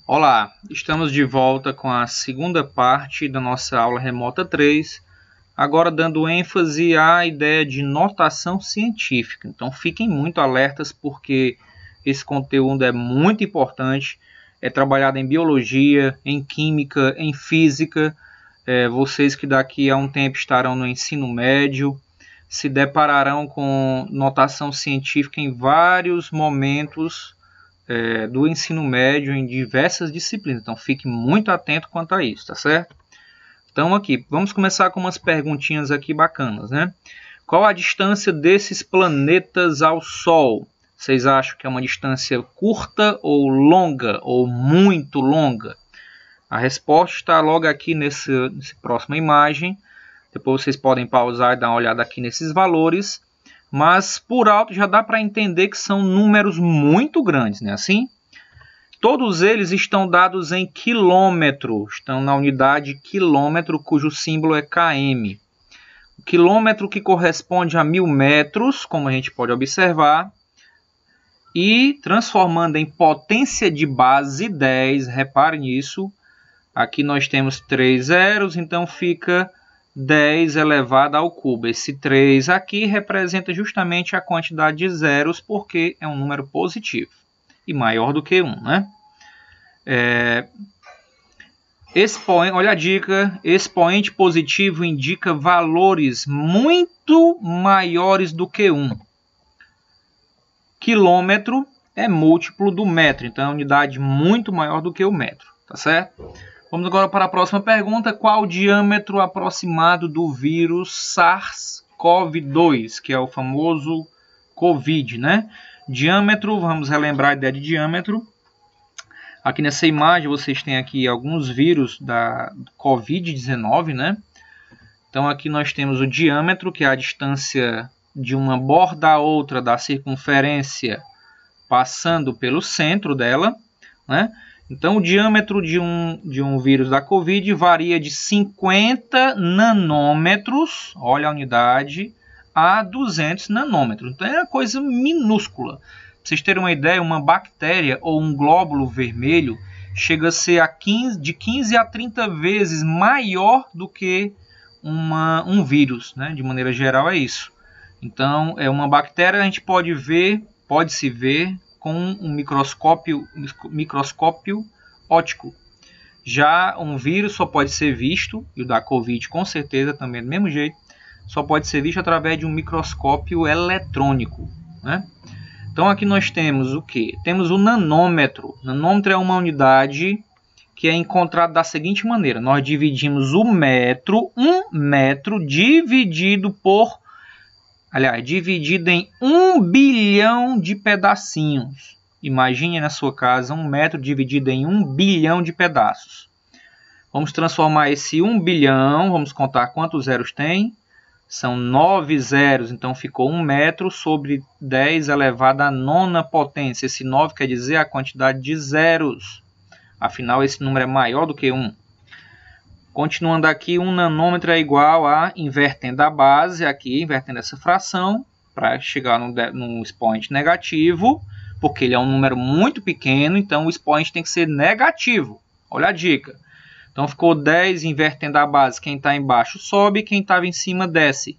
Olá, estamos de volta com a segunda parte da nossa aula remota 3, agora dando ênfase à ideia de notação científica. Então fiquem muito alertas porque esse conteúdo é muito importante, é trabalhado em biologia, em química, em física. Vocês que daqui a um tempo estarão no ensino médio se depararão com notação científica em vários momentos do ensino médio em diversas disciplinas. Então fique muito atento quanto a isso, tá certo? Então aqui, vamos começar com umas perguntinhas aqui bacanas, né? Qual a distância desses planetas ao Sol? Vocês acham que é uma distância curta ou longa, ou muito longa? A resposta está logo aqui nessa próxima imagem. Depois vocês podem pausar e dar uma olhada aqui nesses valores. Mas por alto já dá para entender que são números muito grandes, né? Assim, todos eles estão dados em quilômetro, estão na unidade quilômetro, cujo símbolo é km. O quilômetro que corresponde a 1000 metros, como a gente pode observar, e transformando em potência de base 10, reparem nisso, aqui nós temos 3 zeros, então fica 10 elevado ao cubo. Esse 3 aqui representa justamente a quantidade de zeros, porque é um número positivo e maior do que 1, né? Olha a dica, expoente positivo indica valores muito maiores do que 1. Quilômetro é múltiplo do metro, então é uma unidade muito maior do que o metro, tá certo? Vamos agora para a próxima pergunta. Qual o diâmetro aproximado do vírus SARS-CoV-2, que é o famoso Covid, né? Diâmetro, vamos relembrar a ideia de diâmetro. Aqui nessa imagem vocês têm aqui alguns vírus da Covid-19, né? Então aqui nós temos o diâmetro, que é a distância de uma borda a outra da circunferência passando pelo centro dela, né? Então, o diâmetro de um vírus da Covid varia de 50 nanômetros, olha a unidade, a 200 nanômetros. Então, é uma coisa minúscula. Para vocês terem uma ideia, uma bactéria ou um glóbulo vermelho chega a ser de 15 a 30 vezes maior do que um vírus, né? De maneira geral, é isso. Então, uma bactéria a gente pode-se ver com um microscópio óptico. Já um vírus só pode ser visto, e o da Covid com certeza também do mesmo jeito, só pode ser visto através de um microscópio eletrônico, né? Então aqui nós temos o que? Temos o nanômetro. Nanômetro é uma unidade que é encontrada da seguinte maneira. Nós dividimos o metro, um metro dividido em 1 bilhão de pedacinhos. Imagine na sua casa um metro dividido em 1 bilhão de pedaços. Vamos transformar esse 1 bilhão, vamos contar quantos zeros tem. São 9 zeros, então ficou 1 metro sobre 10 elevado à nona potência. Esse 9 quer dizer a quantidade de zeros. Afinal, esse número é maior do que 1. Continuando aqui, 1 nanômetro é igual a, invertendo a base, aqui, invertendo essa fração, para chegar no expoente negativo, porque ele é um número muito pequeno, então o expoente tem que ser negativo. Olha a dica. Então ficou 10, invertendo a base, quem está embaixo sobe, quem estava em cima desce.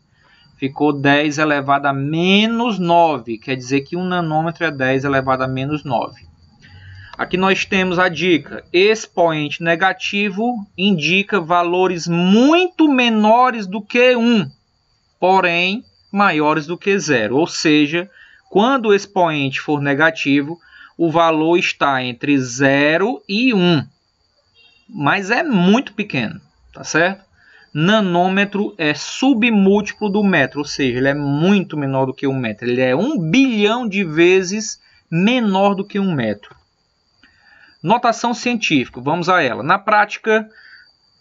Ficou 10 elevado a menos 9, quer dizer que 1 nanômetro é 10 elevado a menos 9. Aqui nós temos a dica, expoente negativo indica valores muito menores do que 1, porém maiores do que 0. Ou seja, quando o expoente for negativo, o valor está entre 0 e 1, mas é muito pequeno, tá certo? Nanômetro é submúltiplo do metro, ou seja, ele é muito menor do que 1 metro. Ele é 1 bilhão de vezes menor do que 1 metro. Notação científica, vamos a ela. Na prática,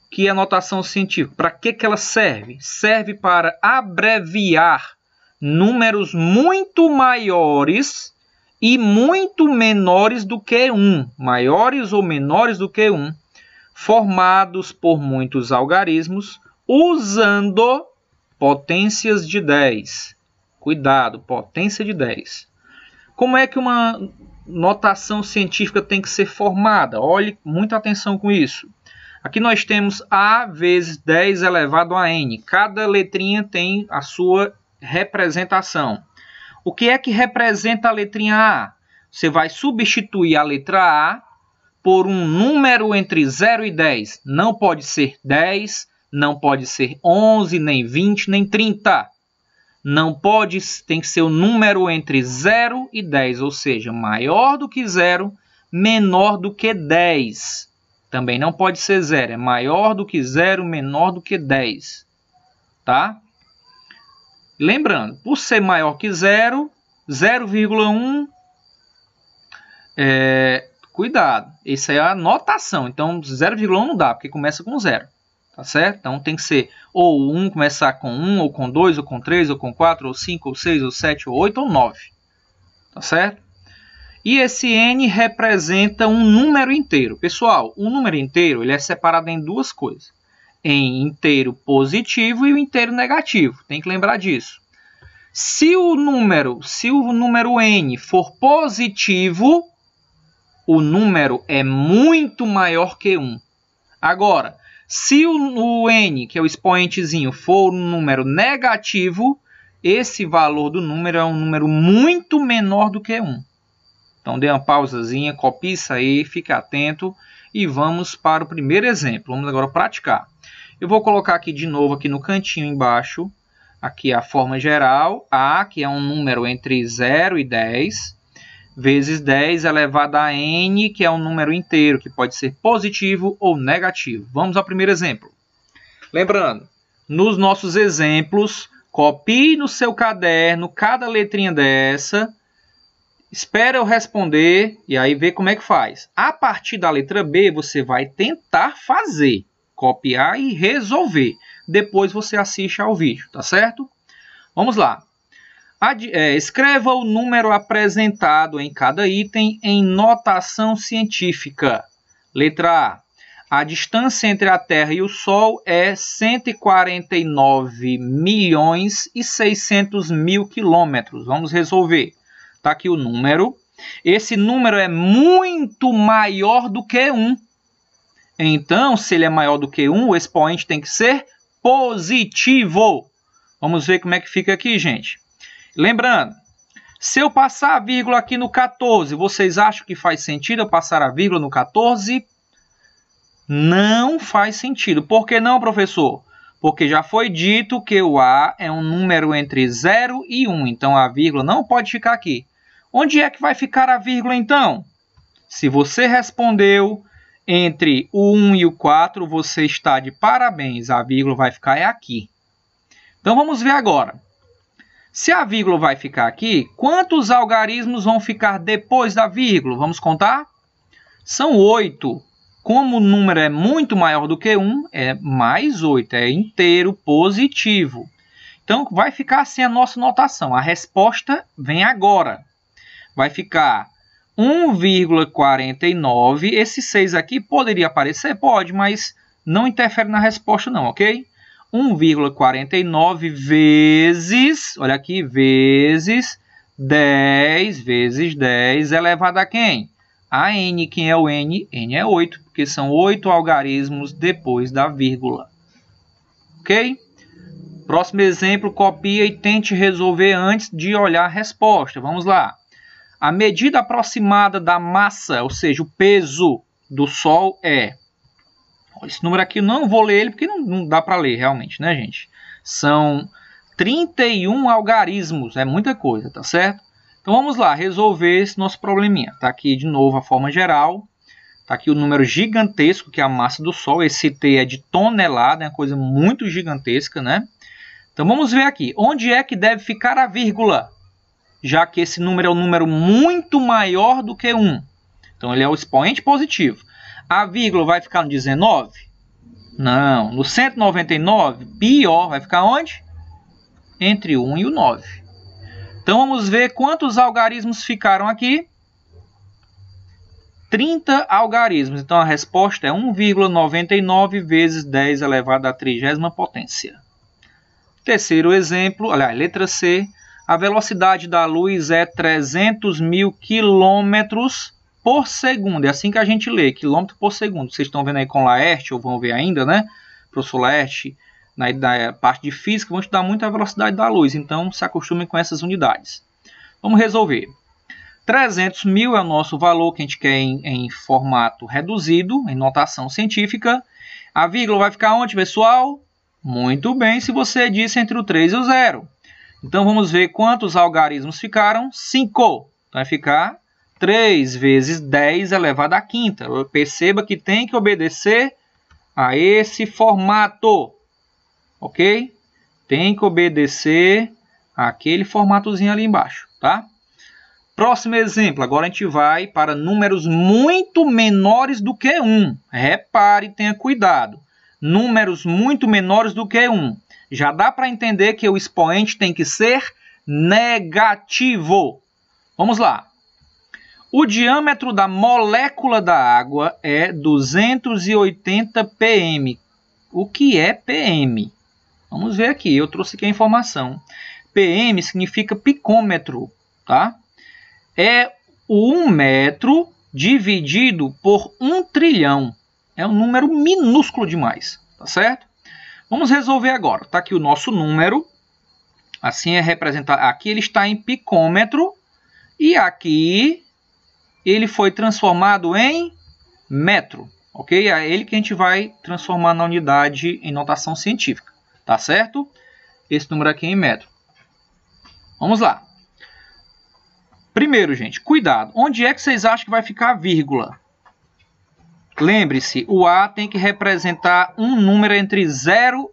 que é a notação científica? Para que ela serve? Serve para abreviar números muito maiores e muito menores do que 1, maiores ou menores do que 1, formados por muitos algarismos, usando potências de 10. Cuidado, potência de 10. Como é que uma notação científica tem que ser formada? Olhe muita atenção com isso. Aqui nós temos A vezes 10 elevado a N. Cada letrinha tem a sua representação. O que é que representa a letrinha A? Você vai substituir a letra A por um número entre 0 e 10. Não pode ser 10, não pode ser 11, nem 20, nem 30. Não pode, tem que ser um número entre 0 e 10, ou seja, maior do que 0, menor do que 10. Também não pode ser 0, é maior do que 0, menor do que 10. Tá? Lembrando, por ser maior que 0, 0,1, cuidado, essa é a notação. Então, 0,1 não dá, porque começa com 0. Tá certo? Então, tem que ser ou 1 começar com 1, ou com 2, ou com 3, ou com 4, ou 5, ou 6, ou 7, ou 8, ou 9. Tá certo? E esse N representa um número inteiro. Pessoal, um número inteiro ele é separado em duas coisas. Em inteiro positivo e o inteiro negativo. Tem que lembrar disso. Se o número N for positivo, o número é muito maior que 1. Agora, se o N, que é o expoentezinho, for um número negativo, esse valor do número é um número muito menor do que 1. Então, dê uma pausazinha, copie isso aí, fique atento e vamos para o primeiro exemplo. Vamos agora praticar. Eu vou colocar aqui de novo, aqui no cantinho embaixo, aqui a forma geral, A, que é um número entre 0 e 10, vezes 10 elevado a N, que é um número inteiro, que pode ser positivo ou negativo. Vamos ao primeiro exemplo. Lembrando, nos nossos exemplos, copie no seu caderno cada letrinha dessa, espere eu responder e aí vê como é que faz. A partir da letra B, você vai tentar fazer, copiar e resolver. Depois você assiste ao vídeo, tá certo? Vamos lá. Escreva o número apresentado em cada item em notação científica. Letra A. A distância entre a Terra e o Sol é 149.600.000 quilômetros. Vamos resolver. Está aqui o número. Esse número é muito maior do que 1. Então, se ele é maior do que 1, o expoente tem que ser positivo. Vamos ver como é que fica aqui, gente. Lembrando, se eu passar a vírgula aqui no 14, vocês acham que faz sentido eu passar a vírgula no 14? Não faz sentido. Por que não, professor? Porque já foi dito que o A é um número entre 0 e 1. Então, a vírgula não pode ficar aqui. Onde é que vai ficar a vírgula, então? Se você respondeu entre o 1 e o 4, você está de parabéns. A vírgula vai ficar aqui. Então, vamos ver agora. Se a vírgula vai ficar aqui, quantos algarismos vão ficar depois da vírgula? Vamos contar? São 8. Como o número é muito maior do que 1, é mais 8. É inteiro positivo. Então, vai ficar assim a nossa notação. A resposta vem agora. Vai ficar 1,49. Esse 6 aqui poderia aparecer? Pode, mas não interfere na resposta não, ok? 1,49 vezes, olha aqui, vezes 10 elevado a quem? A N. Quem é o N? N é 8, porque são 8 algarismos depois da vírgula. Ok? Próximo exemplo, copia e tente resolver antes de olhar a resposta. Vamos lá. A medida aproximada da massa, ou seja, o peso do Sol é... Esse número aqui eu não vou ler ele porque não dá para ler realmente, né, gente? São 31 algarismos, é muita coisa, tá certo? Então vamos lá, resolver esse nosso probleminha. Tá aqui de novo a forma geral. Tá aqui o número gigantesco que é a massa do Sol. Esse T é de tonelada, é uma coisa muito gigantesca, né? Então vamos ver aqui, onde é que deve ficar a vírgula? Já que esse número é um número muito maior do que 1. Então ele é o expoente positivo. A vírgula vai ficar no 19? Não. No 199, pior, vai ficar onde? Entre 1 e o 9. Então, vamos ver quantos algarismos ficaram aqui. 30 algarismos. Então, a resposta é 1,99 vezes 10 elevado à 30ª potência. Terceiro exemplo, aliás, letra C. A velocidade da luz é 300 mil quilômetros por segundo. É assim que a gente lê, quilômetro por segundo. Vocês estão vendo aí com Laerte, ou vão ver ainda, né? Professor Laerte, na parte de física, vão estudar muito a velocidade da luz. Então, se acostumem com essas unidades. Vamos resolver. 300 mil é o nosso valor que a gente quer em formato reduzido, em notação científica. A vírgula vai ficar onde, pessoal? Muito bem, se você disse entre o 3 e o 0. Então, vamos ver quantos algarismos ficaram. 5. Então, vai ficar 3 vezes 10 elevado à quinta. Perceba que tem que obedecer a esse formato. Ok? Tem que obedecer àquele formatozinho ali embaixo, tá? Próximo exemplo. Agora a gente vai para números muito menores do que 1. Repare, tenha cuidado. Números muito menores do que 1. Já dá para entender que o expoente tem que ser negativo. Vamos lá. O diâmetro da molécula da água é 280 pm. O que é pm? Vamos ver aqui. Eu trouxe aqui a informação. pm significa picômetro, tá? É o 1 metro dividido por 1 trilhão. É um número minúsculo demais, tá certo? Vamos resolver agora. Está aqui o nosso número. Assim é representado. Aqui ele está em picômetro. E aqui ele foi transformado em metro. Ok? É ele que a gente vai transformar na unidade em notação científica. Tá certo? Esse número aqui é em metro. Vamos lá. Primeiro, gente, cuidado. Onde é que vocês acham que vai ficar a vírgula? Lembre-se, o A tem que representar um número entre 0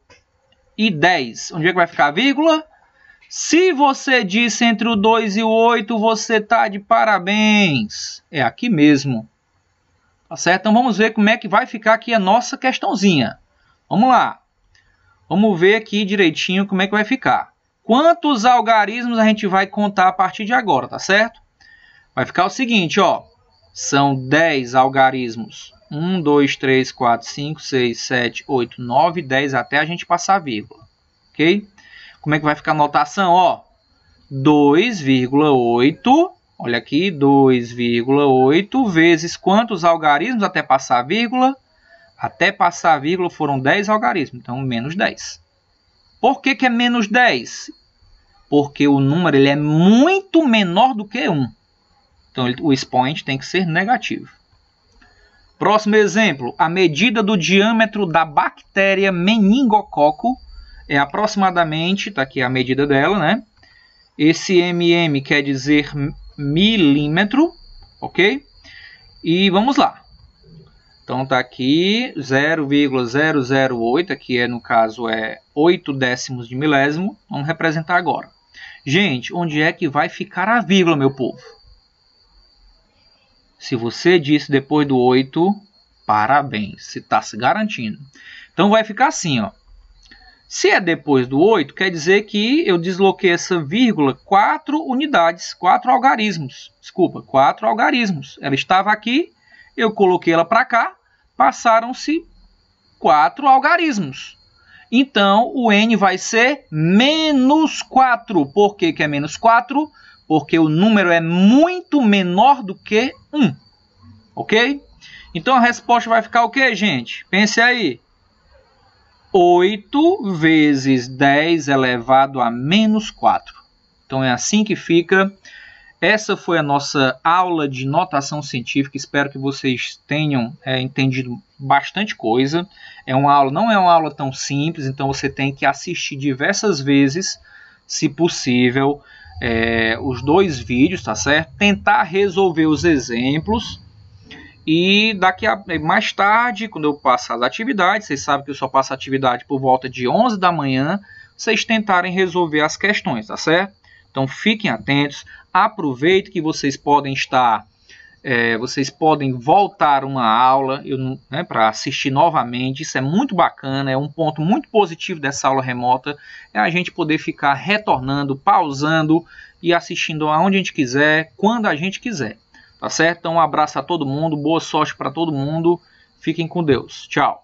e 10. Onde é que vai ficar a vírgula? Se você disse entre o 2 e o 8, você está de parabéns. É aqui mesmo. Tá certo? Então vamos ver como é que vai ficar aqui a nossa questãozinha. Vamos lá. Vamos ver aqui direitinho como é que vai ficar. Quantos algarismos a gente vai contar a partir de agora, tá certo? Vai ficar o seguinte, ó. São 10 algarismos. 1, 2, 3, 4, 5, 6, 7, 8, 9, 10 até a gente passar a vírgula. Ok? Como é que vai ficar a notação? Ó, 2,8. Olha aqui, 2,8 vezes quantos algarismos até passar a vírgula? Até passar a vírgula foram 10 algarismos. Então, menos 10. Por que é menos 10? Porque o número ele é muito menor do que 1. Então, o expoente tem que ser negativo. Próximo exemplo. A medida do diâmetro da bactéria meningococo é aproximadamente, está aqui a medida dela, né? Esse mm quer dizer milímetro, ok? E vamos lá. Então, está aqui 0,008, aqui no caso é 8 décimos de milésimo. Vamos representar agora. Gente, onde é que vai ficar a vírgula, meu povo? Se você disse depois do 8, parabéns, você está se garantindo. Então, vai ficar assim, ó. Se é depois do 8, quer dizer que eu desloquei essa vírgula 4 unidades, 4 algarismos. Desculpa, 4 algarismos. Ela estava aqui, eu coloquei ela para cá, passaram-se 4 algarismos. Então, o n vai ser menos 4. Por que é menos 4? Porque o número é muito menor do que 1. Ok? Então, a resposta vai ficar o quê, gente? Pense aí. 8 vezes 10 elevado a menos 4. Então, é assim que fica. Essa foi a nossa aula de notação científica. Espero que vocês tenham entendido bastante coisa. Não é uma aula tão simples, então você tem que assistir diversas vezes, se possível, os 2 vídeos, tá certo? Tentar resolver os exemplos. E mais tarde, quando eu passar as atividades, vocês sabem que eu só passo a atividade por volta de 11 da manhã, vocês tentarem resolver as questões, tá certo? Então fiquem atentos, aproveitem que vocês podem vocês podem voltar uma aula para assistir novamente. Isso é muito bacana, é um ponto muito positivo dessa aula remota, é a gente poder ficar retornando, pausando e assistindo aonde a gente quiser, quando a gente quiser. Tá certo? Então um abraço a todo mundo, boa sorte para todo mundo, fiquem com Deus, tchau!